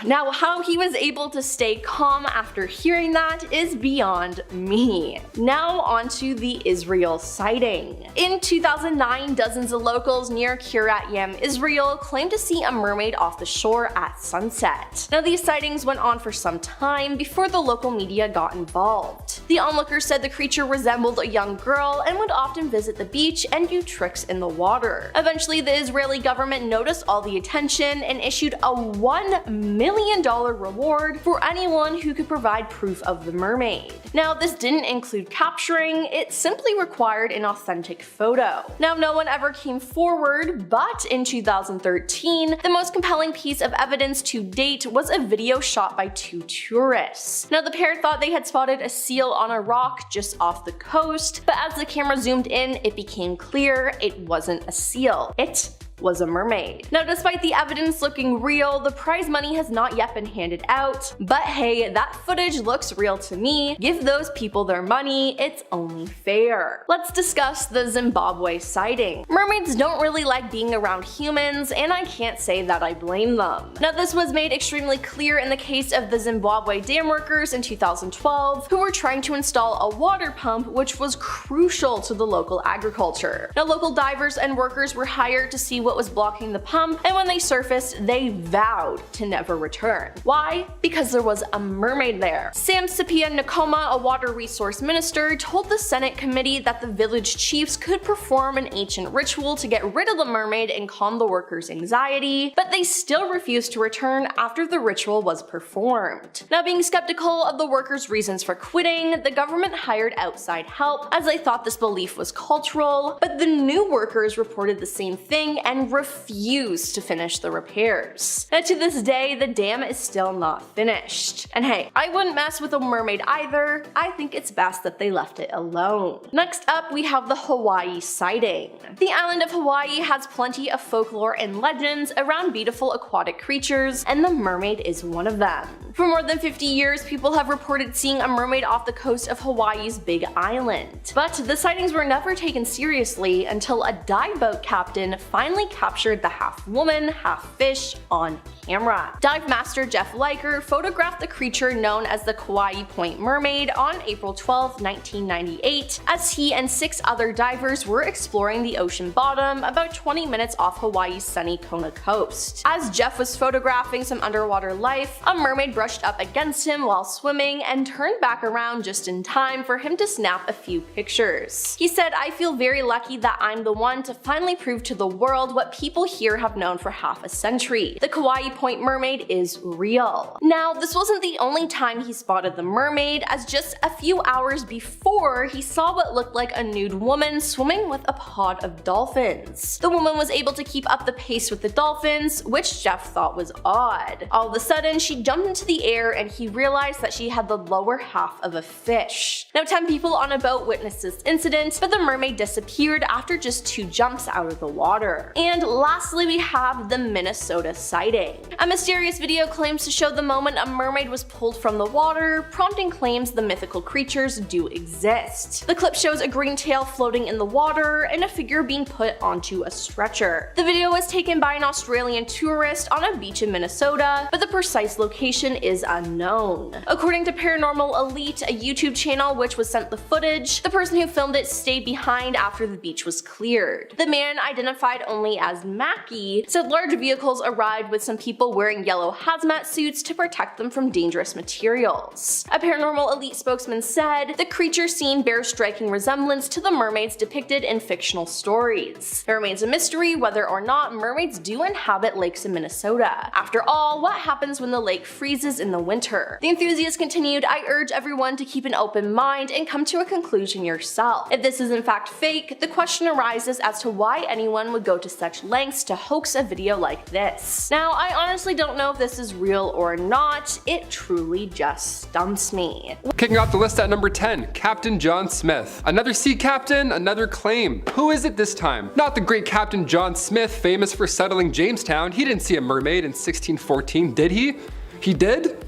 Now how he was able to stay calm after hearing that is beyond me. Now onto the Israel sighting. In 2009, dozens of locals near Kiryat Yam, Israel claimed to see a mermaid off the shore at sunset. Now these sightings went on for some time before the local media got involved. The onlookers said the creature resembled a young girl and would often visit the beach and do tricks in the water. Eventually the Israeli government noticed all the attention and issued a $1 million reward for anyone who could provide proof of the mermaid. Now this didn't include capturing, it simply required an authentic photo. Now no one ever came forward, but in 2013, the most compelling piece of evidence to date was a video shot by two tourists. Now the pair thought they had spotted a seal on a rock just off the coast, but as the camera zoomed in, it became clear it wasn't a seal. It was a mermaid. Now despite the evidence looking real, the prize money has not yet been handed out, but hey, that footage looks real to me. Give those people their money, it's only fair. Let's discuss the Zimbabwe sighting. Mermaids don't really like being around humans, and I can't say that I blame them. Now this was made extremely clear in the case of the Zimbabwe dam workers in 2012, who were trying to install a water pump which was crucial to the local agriculture. Now local divers and workers were hired to see what was blocking the pump, and when they surfaced, they vowed to never return. Why? Because there was a mermaid there. Sam Sipia Nkoma, a water resource minister, told the Senate committee that the village chiefs could perform an ancient ritual to get rid of the mermaid and calm the workers' anxiety, but they still refused to return after the ritual was performed. Now being skeptical of the workers' reasons for quitting, the government hired outside help as they thought this belief was cultural, but the new workers reported the same thing and and refused to finish the repairs. Now to this day, the dam is still not finished. And hey, I wouldn't mess with a mermaid either. I think it's best that they left it alone. Next up, we have the Hawaii sighting. The island of Hawaii has plenty of folklore and legends around beautiful aquatic creatures, and the mermaid is one of them. For more than 50 years, people have reported seeing a mermaid off the coast of Hawaii's Big Island. But the sightings were never taken seriously until a dive boat captain finally captured the half-woman, half-fish on camera. Dive master Jeff Liker photographed the creature known as the Kauai Point Mermaid on April 12, 1998, as he and 6 other divers were exploring the ocean bottom about 20 minutes off Hawaii's sunny Kona coast. As Jeff was photographing some underwater life, a mermaid brushed up against him while swimming and turned back around just in time for him to snap a few pictures. He said, "I feel very lucky that I'm the one to finally prove to the world what people here have known for half a century. The Kauai Point Mermaid is real." Now, this wasn't the only time he spotted the mermaid, as just a few hours before, he saw what looked like a nude woman swimming with a pod of dolphins. The woman was able to keep up the pace with the dolphins, which Jeff thought was odd. All of a sudden, she jumped into the air and he realized that she had the lower half of a fish. Now, 10 people on a boat witnessed this incident, but the mermaid disappeared after just 2 jumps out of the water. And lastly, we have the Minnesota sighting. A mysterious video claims to show the moment a mermaid was pulled from the water, prompting claims the mythical creatures do exist. The clip shows a green tail floating in the water and a figure being put onto a stretcher. The video was taken by an Australian tourist on a beach in Minnesota, but the precise location is unknown. According to Paranormal Elite, a YouTube channel which was sent the footage, the person who filmed it stayed behind after the beach was cleared. The man, identified only as Mackie, said large vehicles arrived with some people wearing yellow hazmat suits to protect them from dangerous materials. A Paranormal Elite spokesman said, "The creature seen bears striking resemblance to the mermaids depicted in fictional stories. There remains a mystery whether or not mermaids do inhabit lakes in Minnesota. After all, what happens when the lake freezes in the winter?" The enthusiast continued, "I urge everyone to keep an open mind and come to a conclusion yourself. If this is in fact fake, the question arises as to why anyone would go to such lengths to hoax a video like this." Now, I honestly don't know if this is real or not. It truly just stumps me.
Kicking off the list at number 10, Captain John Smith. Another sea captain, another claim. Who is it this time? Not the great Captain John Smith, famous for settling Jamestown. He didn't see a mermaid in 1614, did he? He did?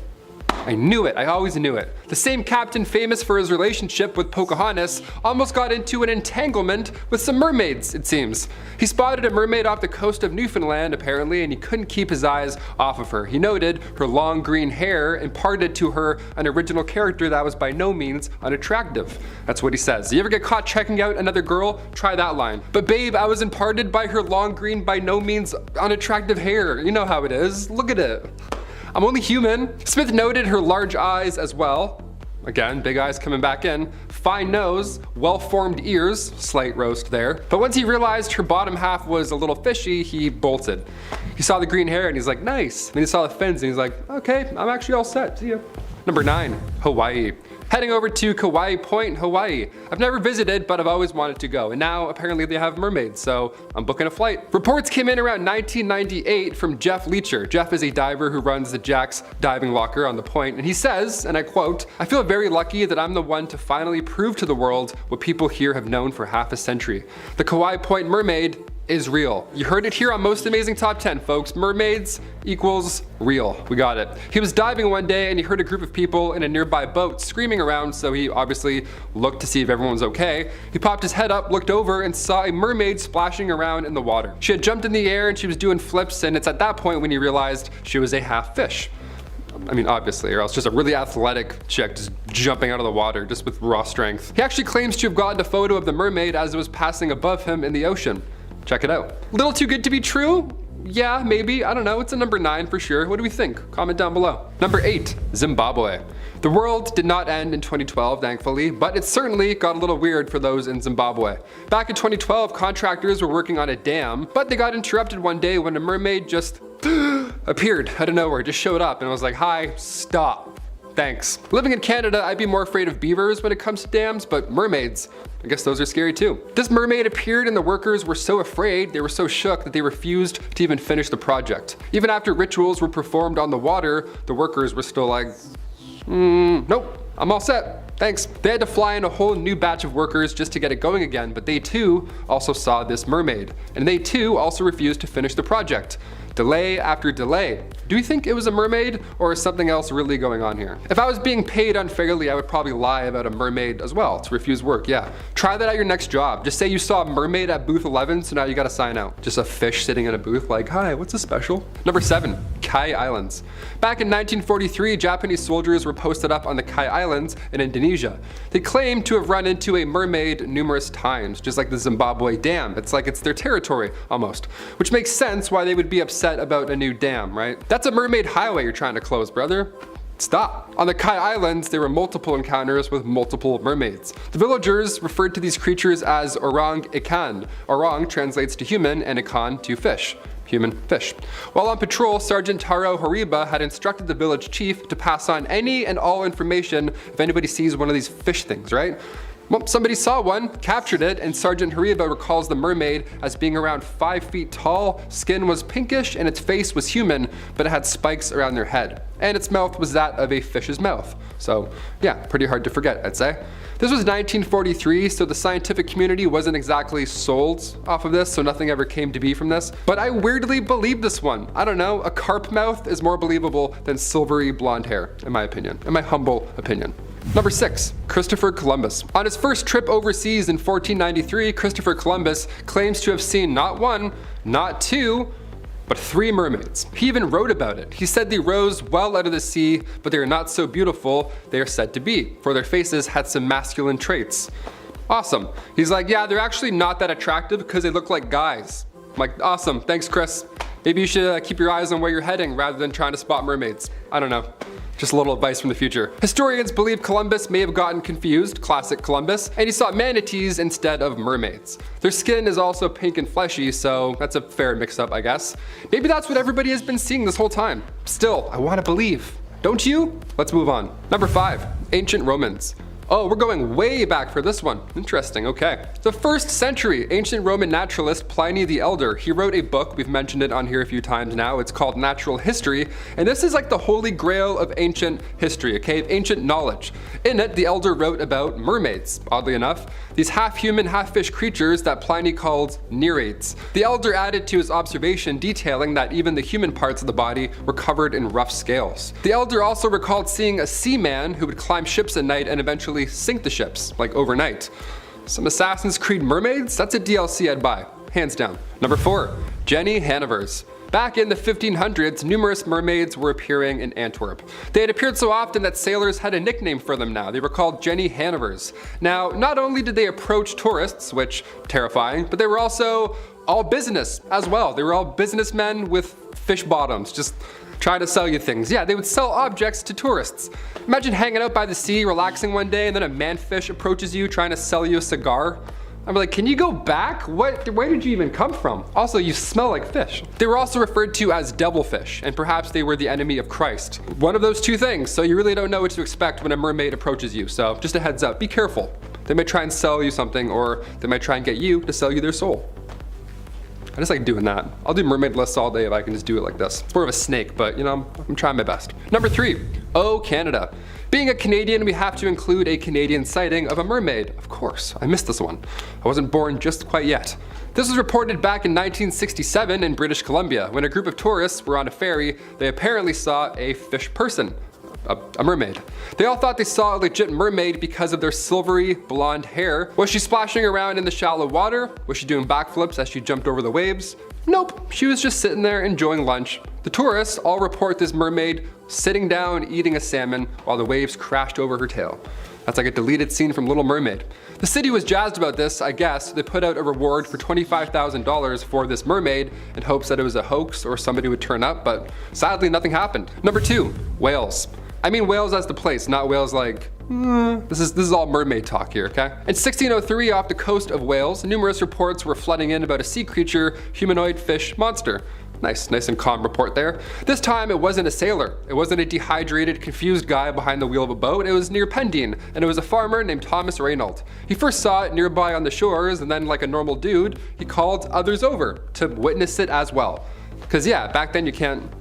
I knew it, I always knew it. The same captain famous for his relationship with Pocahontas almost got into an entanglement with some mermaids, it seems. He spotted a mermaid off the coast of Newfoundland apparently, and he couldn't keep his eyes off of her. He noted her long green hair imparted to her an original character that was by no means unattractive. That's what he says. You ever get caught checking out another girl? Try that line. "But babe, I was imparted by her long green by no means unattractive hair." You know how it is. Look at it. I'm only human. Smith noted her large eyes as well. Again, big eyes coming back in. Fine nose, well-formed ears, slight roast there. But once he realized her bottom half was a little fishy, he bolted. He saw the green hair and he's like, nice. Then he saw the fins and he's like, okay, I'm actually all set, see ya. Number 9, Hawaii. Heading over to Kauai Point, Hawaii. I've never visited, but I've always wanted to go. And now apparently they have mermaids, so I'm booking a flight. Reports came in around 1998 from Jeff Leacher. Jeff is a diver who runs the Jack's diving locker on the point, and he says, and I quote, "I feel very lucky that I'm the one to finally prove to the world what people here have known for half a century. The Kauai Point Mermaid is real." You heard it here on Most Amazing Top 10, folks. Mermaids equals real. We got it. He was diving one day and he heard a group of people in a nearby boat screaming around, so he obviously looked to see if everyone was okay. He popped his head up, looked over, and saw a mermaid splashing around in the water. She had jumped in the air and she was doing flips, and it's at that point when he realized she was a half fish. I mean, obviously, or else just a really athletic chick just jumping out of the water just with raw strength. He actually claims to have gotten a photo of the mermaid as it was passing above him in the ocean. Check it out. Little too good to be true? Yeah, maybe, I don't know, it's a number 9 for sure. What do we think? Comment down below. Number 8, Zimbabwe. The world did not end in 2012, thankfully, but it certainly got a little weird for those in Zimbabwe. Back in 2012, contractors were working on a dam, but they got interrupted one day when a mermaid just appeared out of nowhere, just showed up, and I was like, hi, stop. Thanks. Living in Canada, I'd be more afraid of beavers when it comes to dams, but mermaids, I guess those are scary too. This mermaid appeared and the workers were so afraid, they were so shook that they refused to even finish the project. Even after rituals were performed on the water, the workers were still like, nope, I'm all set. Thanks. They had to fly in a whole new batch of workers just to get it going again, but they too also saw this mermaid. And they too also refused to finish the project. Delay after delay. Do you think it was a mermaid, or is something else really going on here? If I was being paid unfairly, I would probably lie about a mermaid as well, to refuse work, yeah. Try that at your next job. Just say you saw a mermaid at booth 11, so now you gotta sign out. Just a fish sitting in a booth like, hi, what's this special? Number 7, Kai Islands. Back in 1943, Japanese soldiers were posted up on the Kai Islands in Indonesia. They claimed to have run into a mermaid numerous times, just like the Zimbabwe dam. It's like it's their territory, almost. Which makes sense why they would be upset about a new dam, right? That's a mermaid highway you're trying to close, brother. Stop. On the Kai Islands, there were multiple encounters with multiple mermaids. The villagers referred to these creatures as orang ikan. Orang translates to human and ikan to fish. Human fish. While on patrol, Sergeant Taro Horiba had instructed the village chief to pass on any and all information if anybody sees one of these fish things, right? Well, somebody saw one, captured it, and Sergeant Horiba recalls the mermaid as being around 5 feet tall, skin was pinkish, and its face was human, but it had spikes around their head. And its mouth was that of a fish's mouth. So yeah, pretty hard to forget, I'd say. This was 1943, so the scientific community wasn't exactly sold off of this, so nothing ever came to be from this. But I weirdly believe this one. I don't know, a carp mouth is more believable than silvery blonde hair, in my opinion, in my humble opinion. Number 6, Christopher Columbus. On his first trip overseas in 1493, Christopher Columbus claims to have seen not one, not two, but 3 mermaids. He even wrote about it. He said they rose well out of the sea, but they are not so beautiful they are said to be, for their faces had some masculine traits. Awesome. He's like, yeah, they're actually not that attractive because they look like guys. I'm like, awesome, thanks Chris. Maybe you should keep your eyes on where you're heading rather than trying to spot mermaids. I don't know. Just a little advice from the future. Historians believe Columbus may have gotten confused, classic Columbus, and he saw manatees instead of mermaids. Their skin is also pink and fleshy, so that's a fair mix-up, I guess. Maybe that's what everybody has been seeing this whole time. Still, I want to believe. Don't you? Let's move on. Number 5, ancient Romans. Oh, we're going way back for this one. Interesting, okay. The 1st century ancient Roman naturalist Pliny the Elder, he wrote a book, we've mentioned it on here a few times now, it's called Natural History, and this is like the holy grail of ancient history, okay, of ancient knowledge. In it, the Elder wrote about mermaids, oddly enough, these half-human, half-fish creatures that Pliny called nereids. The Elder added to his observation detailing that even the human parts of the body were covered in rough scales. The Elder also recalled seeing a seaman who would climb ships at night and eventually sink the ships, like overnight. Some Assassin's Creed mermaids? That's a DLC I'd buy, hands down. Number 4, Jenny Hannovers. Back in the 1500s, numerous mermaids were appearing in Antwerp. They had appeared so often that sailors had a nickname for them now. They were called Jenny Hannovers. Now, not only did they approach tourists, which terrifying, but they were also all business as well. They were all businessmen with fish bottoms, just trying to sell you things. Yeah, they would sell objects to tourists. Imagine hanging out by the sea, relaxing one day, and then a manfish approaches you trying to sell you a cigar. I'm like, can you go back? Where did you even come from? Also, you smell like fish. They were also referred to as devilfish, and perhaps they were the enemy of Christ. One of those two things, so you really don't know what to expect when a mermaid approaches you, so just a heads up, be careful. They might try and sell you something, or they might try and get you to sell you their soul. I just like doing that. I'll do mermaid lists all day if I can just do it like this. It's more of a snake, but you know, I'm trying my best. Number 3, oh Canada. Being a Canadian, we have to include a Canadian sighting of a mermaid. Of course, I missed this one. I wasn't born just quite yet. This was reported back in 1967 in British Columbia. When a group of tourists were on a ferry, they apparently saw a fish person. A mermaid. They all thought they saw a legit mermaid because of their silvery blonde hair. Was she splashing around in the shallow water? Was she doing backflips as she jumped over the waves? Nope, she was just sitting there enjoying lunch. The tourists all report this mermaid sitting down eating a salmon while the waves crashed over her tail. That's like a deleted scene from Little Mermaid. The city was jazzed about this, I guess. They put out a reward for $25,000 for this mermaid in hopes that it was a hoax or somebody would turn up, but sadly nothing happened. Number 2, Wales. I mean Wales as the place, not Wales like, this is all mermaid talk here, okay? In 1603, off the coast of Wales, numerous reports were flooding in about a sea creature, humanoid fish monster. Nice and calm report there. This time it wasn't a sailor. It wasn't a dehydrated, confused guy behind the wheel of a boat. It was near Pendine, and it was a farmer named Thomas Reynold. He first saw it nearby on the shores, and then like a normal dude, he called others over to witness it as well. Cause yeah, back then you can't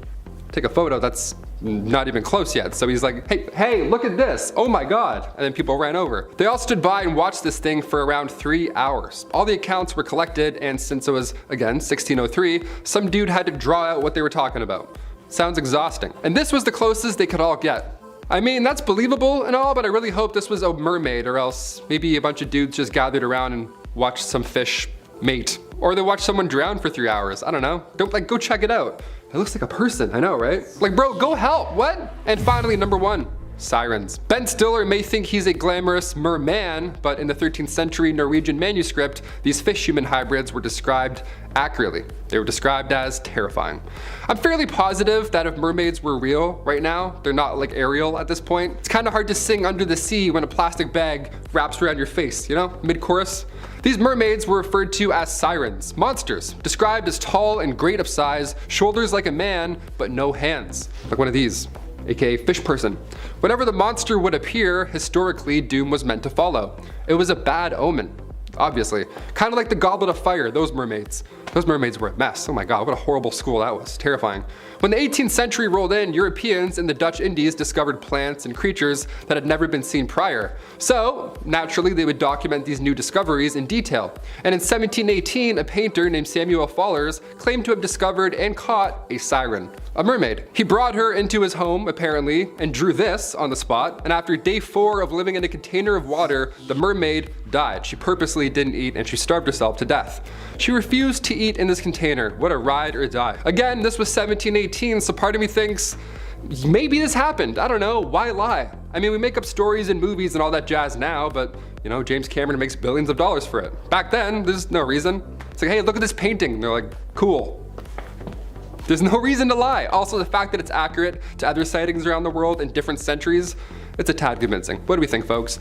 take a photo that's not even close yet. So he's like, hey, look at this. Oh my God. And then people ran over. They all stood by and watched this thing for around 3 hours. All the accounts were collected, and since it was, again, 1603, some dude had to draw out what they were talking about. Sounds exhausting. And this was the closest they could all get. I mean, that's believable and all, but I really hope this was a mermaid, or else maybe a bunch of dudes just gathered around and watched some fish mate. Or they watched someone drown for 3 hours. I don't know. Go check it out. It looks like a person, I know, right? Like, bro, go help, what? And finally, number 1, sirens. Ben Stiller may think he's a glamorous merman, but in the 13th century Norwegian manuscript, these fish-human hybrids were described accurately. They were described as terrifying. I'm fairly positive that if mermaids were real right now, they're not like Ariel at this point. It's kind of hard to sing under the sea when a plastic bag wraps around your face, you know, mid-chorus. These mermaids were referred to as sirens, monsters, described as tall and great of size, shoulders like a man, but no hands, like one of these, aka fish person. Whenever the monster would appear, historically, doom was meant to follow. It was a bad omen, obviously. Kind of like the Goblet of Fire, those mermaids. Those mermaids were a mess. Oh my God, what a horrible school that was. Terrifying. When the 18th century rolled in, Europeans in the Dutch Indies discovered plants and creatures that had never been seen prior. So, naturally, they would document these new discoveries in detail. And in 1718, a painter named Samuel Fallers claimed to have discovered and caught a siren, a mermaid. He brought her into his home, apparently, and drew this on the spot. And after day 4 of living in a container of water, the mermaid died. She purposely didn't eat, and she starved herself to death. She refused to eat in this container. What a ride or die. Again, this was 1718, so part of me thinks maybe this happened. I don't know, why lie? I mean, we make up stories and movies and all that jazz now, but you know, James Cameron makes billions of dollars for it. Back then, there's no reason. It's like, hey, look at this painting. And they're like, cool. There's no reason to lie. Also, the fact that it's accurate to other sightings around the world in different centuries, it's a tad convincing. What do we think, folks?